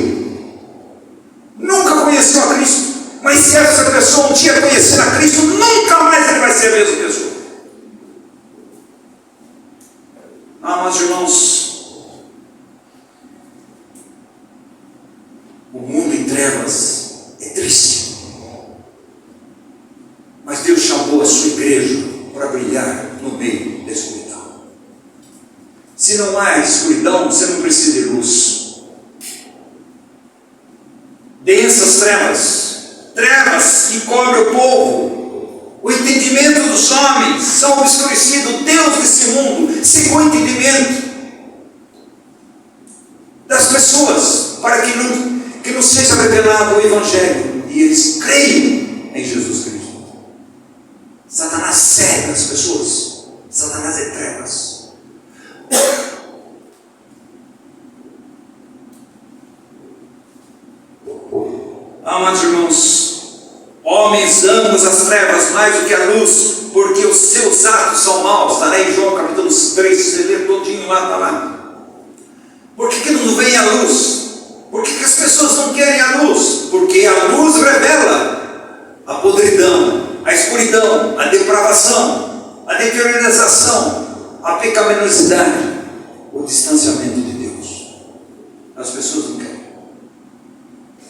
nunca conheceu a Cristo. Mas se essa pessoa um dia conhecer a Cristo, nunca mais ele vai ser a mesma pessoa. Mas irmãos, o mundo em trevas é triste, mas Deus chamou a sua igreja para brilhar no meio da escuridão. Se não há escuridão, você não precisa de luz. Densas trevas que cobrem o povo. O entendimento dos homens são obscurecidos. Deus desse mundo cegou o entendimento das pessoas, para que não seja revelado o Evangelho e eles creiam em Jesus Cristo. Satanás cega as pessoas. Satanás é trevas. Amados irmãos, homens amam as trevas mais do que a luz, porque os seus atos são maus. Está lá em João capítulo 3, você lê todinho lá, está lá. Por que não vem a luz? Por que as pessoas não querem a luz? Porque a luz revela a podridão, a escuridão, a depravação, a deteriorização, a pecaminosidade, o distanciamento de Deus. As pessoas não querem.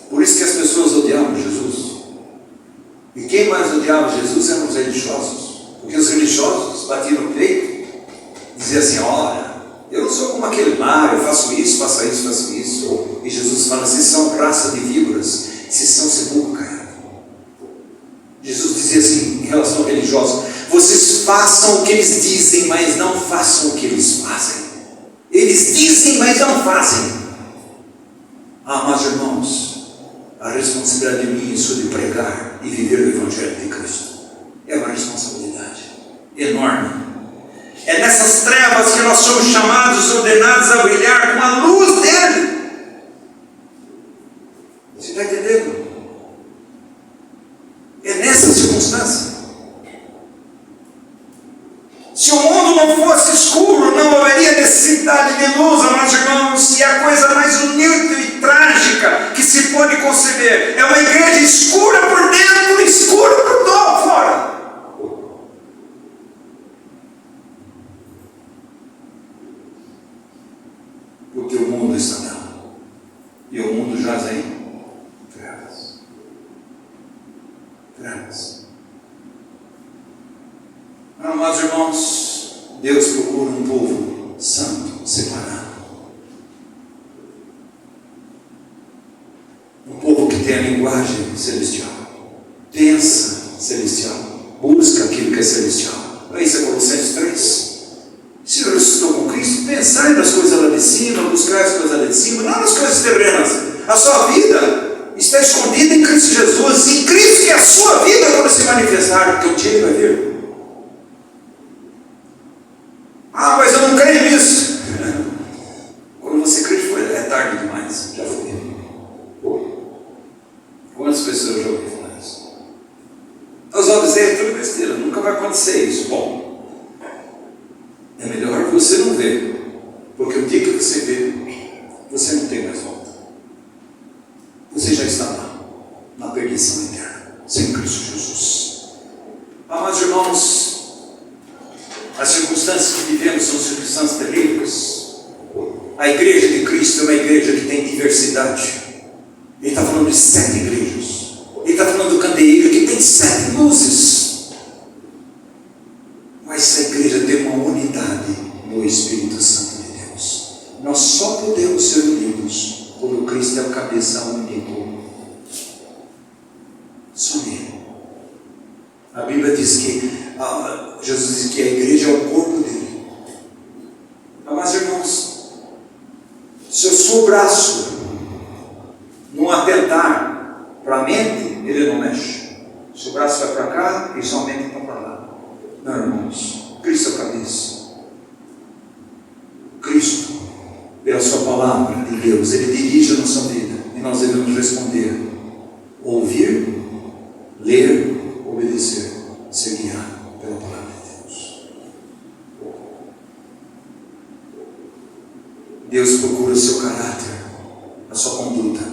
Por isso que as pessoas odiavam Jesus. E quem mais odiava Jesus eram os religiosos. Porque os religiosos batiam no peito, diziam assim: olha, eu não sou como aquele lá, eu faço isso, faço isso, faço isso. E Jesus fala: vocês são raça de víboras, vocês são sepulcro caiado. Jesus dizia assim em relação aos religiosos: vocês façam o que eles dizem, mas não façam o que eles fazem. Eles dizem, mas não fazem. Amados irmãos, a responsabilidade minha sua de pregar e viver o Evangelho de Cristo é uma responsabilidade enorme. É nessas trevas que nós somos chamados, ordenados a brilhar com a luz dele. Você está entendendo? É nessa circunstância. Se o mundo não fosse escuro, não haveria necessidade de luz, amados irmãos. E a coisa mais humilde e trágica que se pode conceber é uma igreja escura por dentro e escura por fora. Porque o mundo está nela. E o mundo jaz em trevas. Trevas. Amados irmãos, Deus procura um povo santo, separado. Um povo que tem a linguagem celestial, pensa celestial, busca aquilo que é celestial. Isso é Colossenses 3. Se eu estou com Cristo, pensai nas coisas lá de cima, buscar as coisas lá de cima, não nas coisas terrenas. A sua vida está escondida em Cristo Jesus, em Cristo que é a sua vida quando se manifestar, porque um dia Ele vai vir. Ah, mas eu não creio nisso. Quando você crê, é tarde demais, já foi. Quantas pessoas já ouviram falar isso? Os homens é tudo besteira, nunca vai acontecer isso. Bom, é melhor você não ver, porque o dia que você vê, você não tem mais volta. Você já está lá, na perdição eterna, sem Cristo Jesus. Amados irmãos, as circunstâncias que vivemos são circunstâncias terríveis. A igreja de Cristo é uma igreja que tem diversidade. Ele está falando de 7 igrejas. Ele está falando do candeeiro que tem 7 luzes. Mas a igreja tem uma unidade no Espírito Santo de Deus. Nós só podemos ser unidos quando Cristo é o cabeça único. Só nele. A Bíblia diz que Jesus diz que a igreja é o corpo dele. Mas irmãos, se o seu braço não atentar para a mente, ele não mexe. Se o braço vai para cá e só a mente está para lá. Não, irmãos, Cristo é a cabeça. Cristo, pela sua palavra de Deus, Ele dirige a nossa vida e nós devemos responder, ouvir, ler, obedecer, ser guiado pela palavra de Deus. Deus procura o seu caráter, a sua conduta,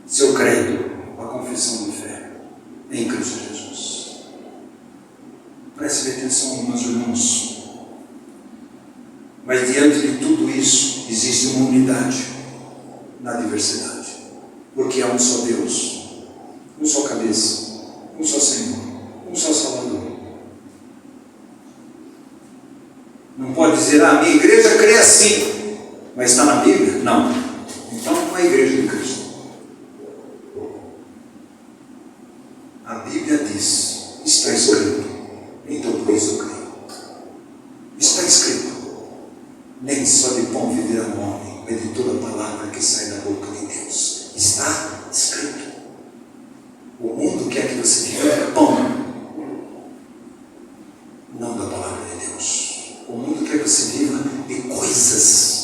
seu credo, a confissão de fé em Cristo Jesus. Preste atenção, meus irmãos. Mas diante de tudo isso, existe uma unidade na diversidade. Porque há um só Deus, um só cabeça, um só Senhor, um só Salvador. Não pode dizer, minha igreja crê assim, mas está na Bíblia? Não. Então não é a igreja de Cristo. A Bíblia diz, está escrito, então por isso eu creio. Está escrito, nem só de pão viverá o homem, mas de toda palavra que sai da boca de Deus. Está escrito. O mundo quer que você viva de pão, não da palavra de Deus. O mundo quer que você viva de coisas.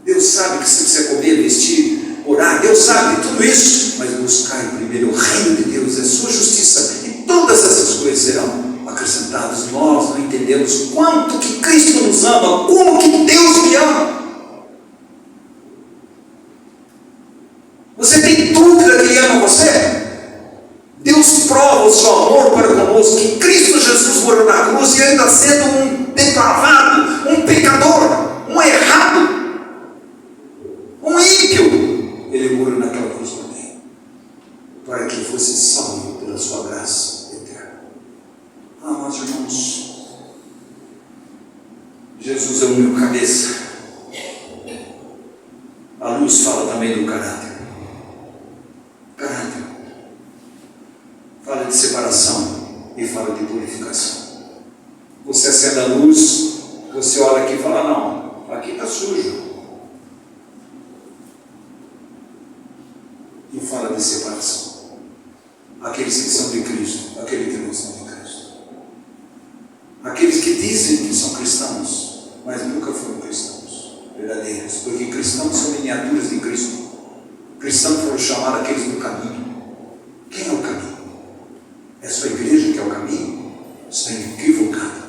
Deus sabe que se você comer, vestir, orar, Deus sabe de tudo isso, mas buscar primeiro o reino de Deus, a sua justiça, e todas essas coisas serão acrescentadas. Nós não entendemos quanto que Cristo nos ama, como que Deus me ama. Você tem dúvida que Ele ama você? Deus prova o seu amor para conosco, que Cristo Jesus morreu na cruz, e ainda sendo um depravado, um pecador, um errado, um ímpio, Ele morreu naquela cruz também, para que fosse salvo pela sua graça eterna. Amados irmãos, Jesus é o meu cabeça. A luz fala também do caráter. Caráter fala de separação e fala de purificação. Você acende a luz, você olha aqui e fala, não, aqui está sujo. E fala de separação. Aqueles que são de Cristo, aqueles que não são de Cristo. Aqueles que dizem que são cristãos, mas nunca foram cristãos verdadeiros, porque cristãos são miniaturas de Cristo. Cristãos foram chamados aqueles do caminho. Quem é o caminho? É a sua igreja que é o caminho? Está equivocado.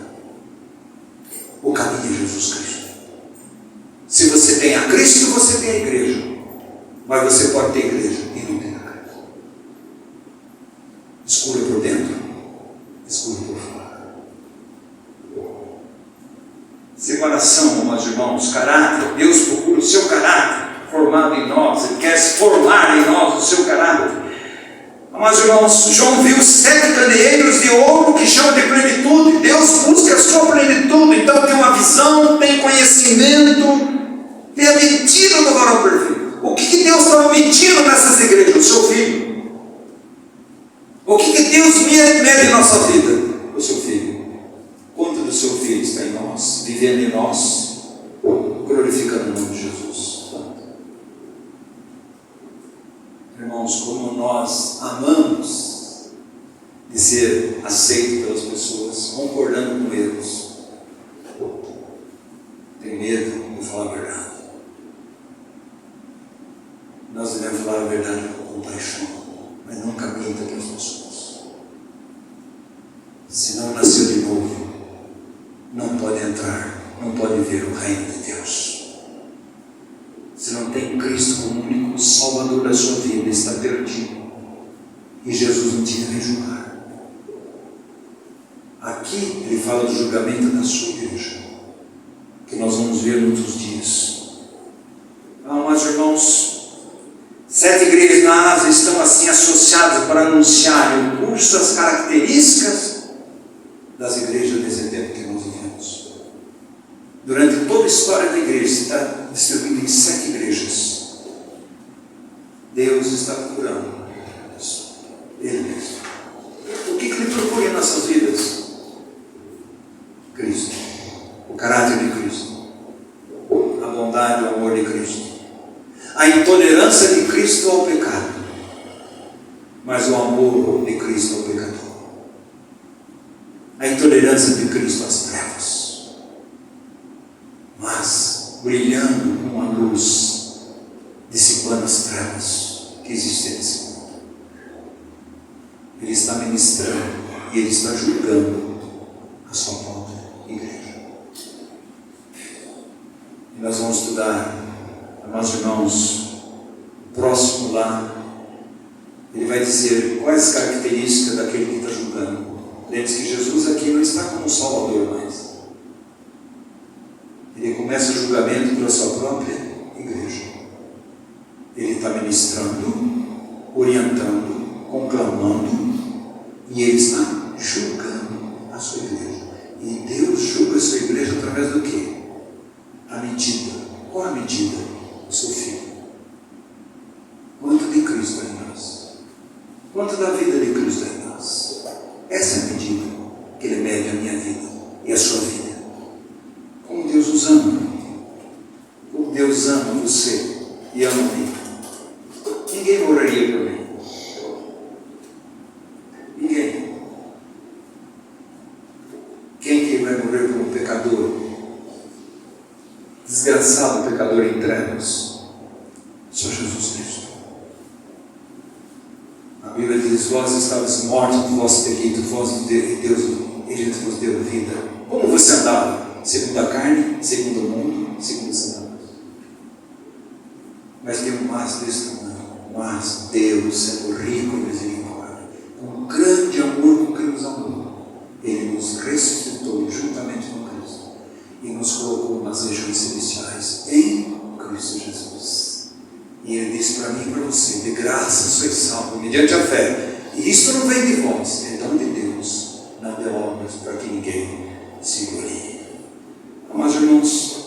O caminho é Jesus Cristo. Se você tem a Cristo, você tem a igreja. Mas você pode ter igreja e não ter a Cristo. Escura por dentro, escura por fora. Separação, amados irmãos, caráter. Deus procura o seu caráter formado em nós. Ele quer formar em nós o seu caráter. Amados irmãos, João viu 7 candeeiros de ouro que chamam de plenitude. Deus busca a sua plenitude. Então tem uma visão, tem conhecimento, tem a medida do varão perfeito. O que Deus estava medindo nessas igrejas? O seu filho. O que Deus mede em nossa vida? O seu filho. Quanto do seu filho está em nós, vivendo em nós, glorificando o nome de Jesus? Irmãos, como nós amamos de ser aceito pelas pessoas, concordando com eles. Tem medo de falar a verdade. Nós devemos falar a verdade com compaixão, mas nunca minta para as pessoas. Se não nasceu de novo, não pode entrar, não pode ver o reino de Deus. Se não tem Cristo como único Salvador da sua vida, está perdido. E Jesus não tinha nem julgar. Aqui ele fala do julgamento da sua igreja, que nós vamos ver em outros dias. Mas irmãos, 7 igrejas na Ásia estão assim associadas para anunciar o curso das características das igrejas desse tempo que nós vivemos. Durante toda a história da igreja, está distribuído em 7 igrejas. Deus está procurando isso. Ele mesmo. O que Ele procura em nossas vidas? Cristo. O caráter de Cristo. A bondade e o amor de Cristo. A intolerância de Cristo ao pecado. Mas o amor de Cristo ao pecador. A intolerância de Cristo às trevas. Mas brilhando com a luz, dissipando as trevas que existem nesse mundo. Ele está ministrando e Ele está julgando a sua própria igreja. E nós vamos estudar, amados irmãos, o próximo lá, ele vai dizer quais as características daquele que está julgando. Lembre-se que Jesus aqui não está como Salvador mais. Ele começa o julgamento pela sua própria igreja. Ele está ministrando, orientando, conclamando, e Ele está julgando a sua igreja. E Deus julga sua igreja através do quê? A medida. Qual a medida? O seu filho. Quanto de Cristo é em nós? Quanto da vida de Cristo é em nós? Essa é a medida que Ele mede a minha vida e a sua vida. Como Deus os ama. Como Deus ama você e ama a mim. Ninguém morreria por mim. Ninguém. Quem que vai morrer por um pecador? Desgraçado pecador em trevas. Só Jesus Cristo. A Bíblia diz: vós estavas mortos no vosso delito, vós de Deus, Ele vos deu vida. Como você andava? Segundo a carne, segundo o mundo, segundo os andados. Mas tem um mas desse tamanho. Mas Deus, sendo rico em misericórdia, com grande amor com que nos amou, Ele nos ressuscitou juntamente com Cristo e nos colocou nas regiões celestiais em Cristo Jesus. E Ele disse para mim e para você: de graça sois salvos mediante a fé. E isto não vem de vós, é dom de Deus, não de obras, para que ninguém se glorie. Amados irmãos,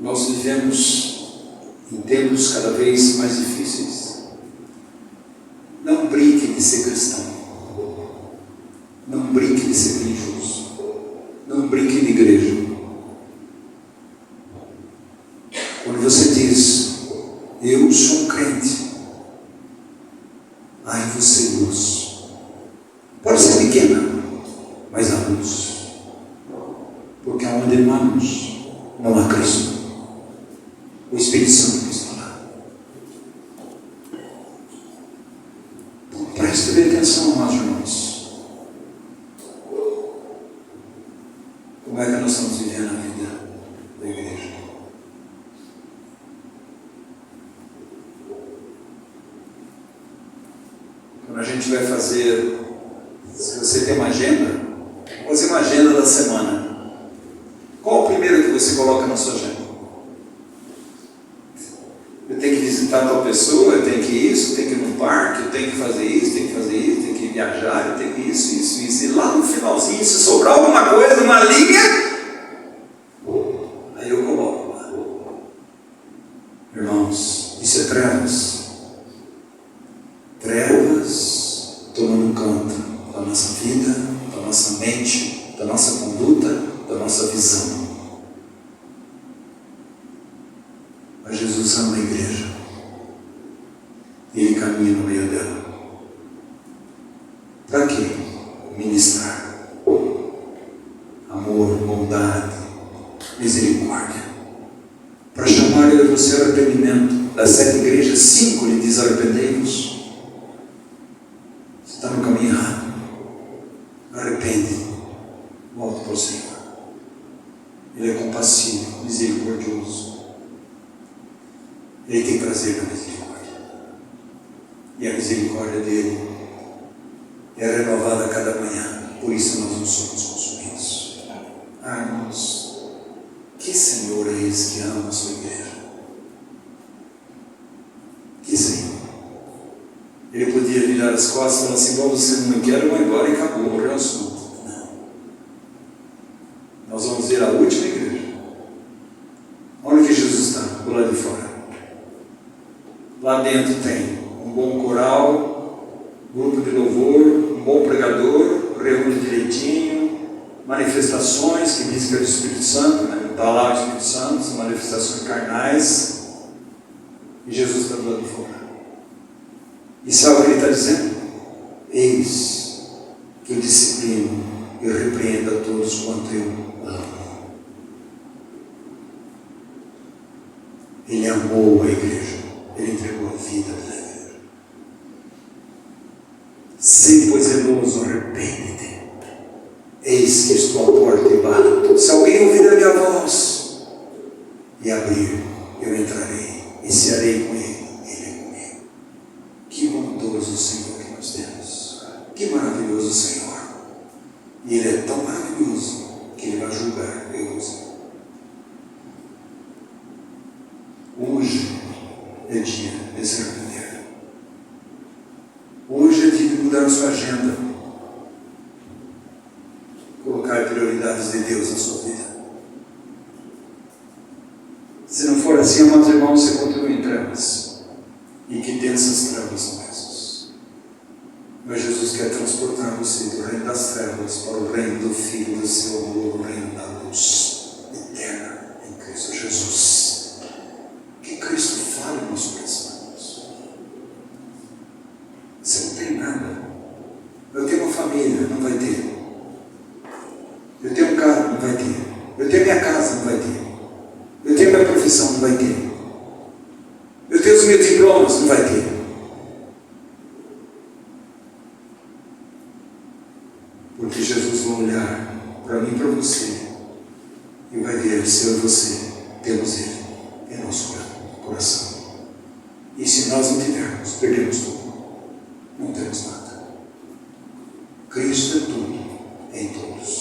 nós vivemos em tempos cada vez mais difíceis. Não brinque de ser cristão. Não brinque de ser religioso. Não brinque de igreja. Quando você diz: eu sou um crente, há em você luz. Pode ser pequena, mas há luz. Porque onde há luz, não há Cristo. O Espírito Santo que está lá. Então, preste bem atenção, amados irmãos. Como é que nós estamos vivendo a vida da igreja? Quando a gente vai fazer, se você tem uma agenda, fazer uma agenda da semana. Qual o primeiro que você coloca na sua agenda? Eu tenho que visitar tal pessoa, eu tenho que isso, eu tenho que ir no parque, eu tenho que fazer isso, tenho que fazer isso, tenho que viajar, eu tenho que isso. E lá no finalzinho, se sobrar alguma coisa, uma linha, aí eu coloco lá. Irmãos, isso é trevas. Trevas tomando conta da nossa vida, da nossa mente, da nossa conduta, da nossa visão. Mas Jesus ama a igreja. Ele caminha no meio dela. Para quê? Ministrar amor, bondade, misericórdia. Para chamar eu e você ao arrependimento. Das 7 igrejas, 5 lhe diz: arrependei-vos. Você está no caminho errado. Arrepende. Volta para o Senhor. Ele é compassivo, misericordioso. Ele tem prazer na misericórdia. E a misericórdia dele é renovada a cada manhã. Por isso nós não somos consumidos. Ah, irmãos, que Senhor é esse que ama a sua igreja? Que Senhor? Ele podia virar as costas e falar assim: bom, você não me quer, vai embora e acabou, morreu o assunto. Não. Nós vamos ver a última igreja. Onde que Jesus está? Do lado de fora. Lá dentro tem um bom coral, grupo de louvor, um bom pregador, reúne direitinho, manifestações que diz que é do Espírito Santo, né? Está lá o Espírito Santo, são manifestações carnais, e Jesus está do lado de fora. E sabe o que ele está dizendo? Eis que eu disciplino e repreendo a todos quanto eu amo. Ele amou a igreja. Ele entregou a vida pela igreja. Se, pois, zeloso, arrepende-te. Eis que estou à porta e bato. Se alguém ouvir a minha voz e abrir, eu entrarei e cearei com ele, ele comigo. Que bondoso Senhor que nós temos. Que maravilhoso Senhor. E Ele é tão maravilhoso que Ele vai julgar eu e você. Hoje é dia de se arrepender. Hoje é dia de mudar a sua agenda. prioridades de Deus na sua vida. Se não for assim, amados irmãos, você continua em trevas. E que densas trevas são essas. Mas Jesus quer transportar você do reino das trevas para o reino do Filho do seu amor, o reino da luz eterna em Cristo Jesus. Que Cristo fale no nosso coração. Você não tem nada. Eu tenho uma família, não vai ter. Eu tenho um carro, não vai ter. Eu tenho minha casa, não vai ter. Eu tenho minha profissão, não vai ter. Eu tenho os meus diplomas, não vai ter. Porque Jesus vai olhar para mim e para você e vai ver se eu e você temos Ele em nosso coração. E se nós não tivermos, perdemos tudo. Não temos nada. Cristo é tudo em todos.